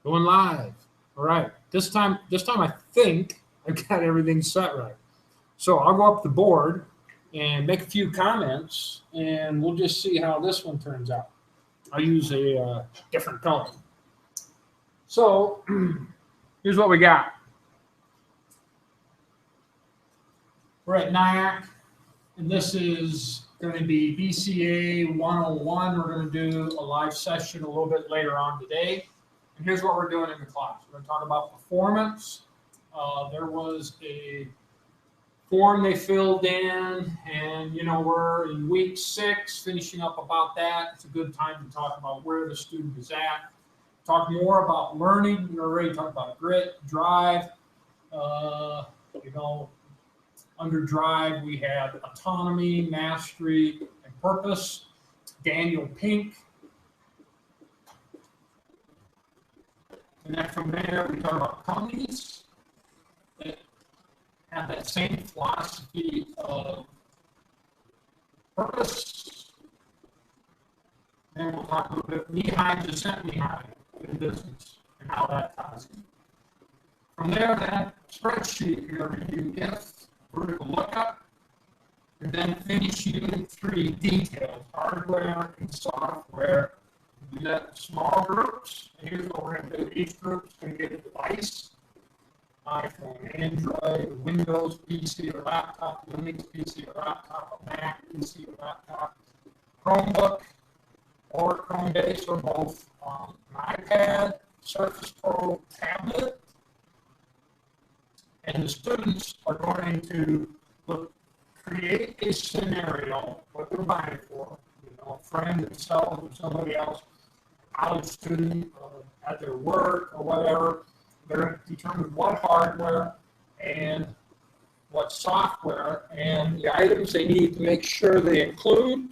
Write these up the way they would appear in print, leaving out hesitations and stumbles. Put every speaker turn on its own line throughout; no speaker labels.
Going live. All right. This time I think I've got everything set right. So I'll go up the board and make a few comments, and we'll just see how this one turns out. I'll use a different color. So here's what we got. We're at NIAC, and this is going to be BCA 101. We're going to do a live session a little bit later on today. And here's what we're doing in the class. We're going to talk about performance. There was a form they filled in, and we're in week 6, finishing up about that. It's a good time to talk about where the student is at. Talk more about learning. We already talked about grit, drive. Under drive, we had autonomy, mastery, and purpose. Daniel Pink. And then from there, we talk about companies that have that same philosophy of purpose. Then we'll talk a little bit Lehigh, Descent Lehigh in business and how that ties in. From there, that spreadsheet you're going to review if, vertical lookup, and then finish unit 3 details, hardware and software. We do that in small groups. And here's what we're going to do. Each group is going to get a device. iPhone, Android, Windows PC or laptop, Linux PC or laptop, a Mac PC or laptop, Chromebook or Chromebase or both, an iPad, Surface Pro tablet, and the students are going to create a scenario, what they're buying for, a friend themselves or somebody else, college student, at their work or whatever. They're going to determine what hardware and what software and the items they need to make sure they include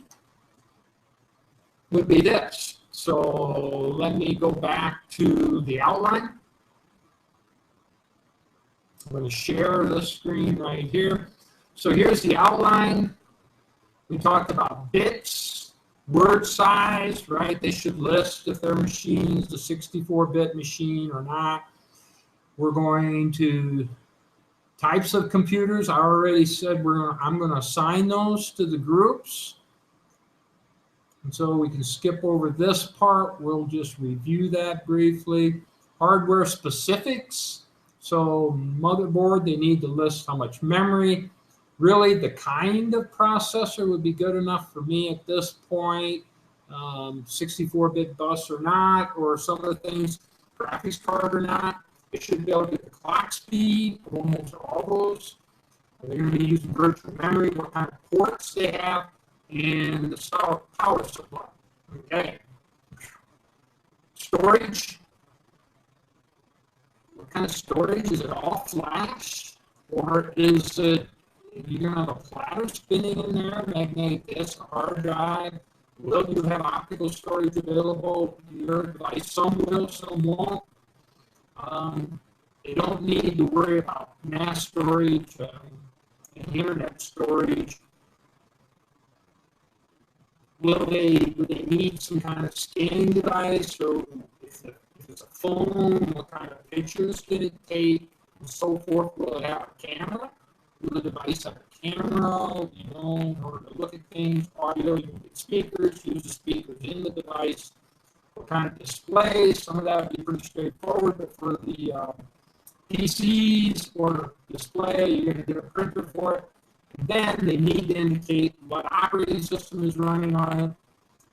would be this. So let me go back to the outline. I'm going to share the screen right here. So here's the outline. We talked about bits, word size, right? They should list if their machine's the 64-bit machine or not. We're going to types of computers. I already said I'm going to assign those to the groups. And so we can skip over this part. We'll just review that briefly. Hardware specifics. So motherboard, they need to list how much memory. Really, the kind of processor would be good enough for me at this point. 64-bit bus or not, or some of the things, graphics card or not. They should be able to get the clock speed, almost all those. They're going to be using virtual memory, what kind of ports they have, and the power supply. Okay. Storage. What kind of storage? Is it all flash? Or is it, you're going to have a platter spinning in there, magnetic disk, hard drive? Will you have optical storage available? Your device, some will, some won't. They don't need to worry about mass storage and internet storage. Will they need some kind of scanning device? So if it's a phone, what kind of pictures can it take, and so forth? Will it have a camera? Will the device have a camera? In order to look at things, audio, you can get speakers, use the speakers in the device. What kind of display? Some of that would be pretty straightforward, but for the PCs or display, you're going to get a printer for it. And then they need to indicate what operating system is running on it.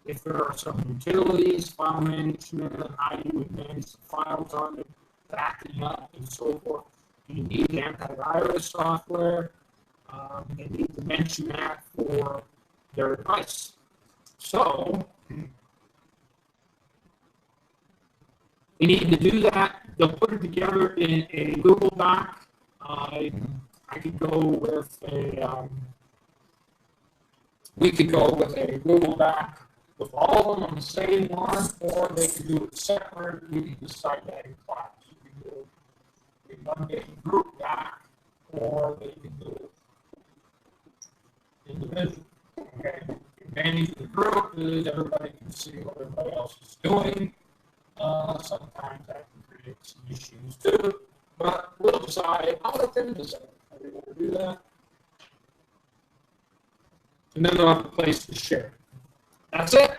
If there are some utilities, file management, how you would manage the files on it, backing up, and so forth. You need antivirus software. They need to mention that for their device. So we need to do that. They'll put it together in a Google Doc. I could go with we could go with a Google Doc with all of them on the same one, or they could do it separate. You can decide that in class. You can do it in one big group doc, or they can do it individually. Okay. Manage the group is everybody can see what everybody else is doing. Sometimes that can its machines too. But we'll decide, I'll let them decide how they want to do that. And then they'll have a place to share. That's it.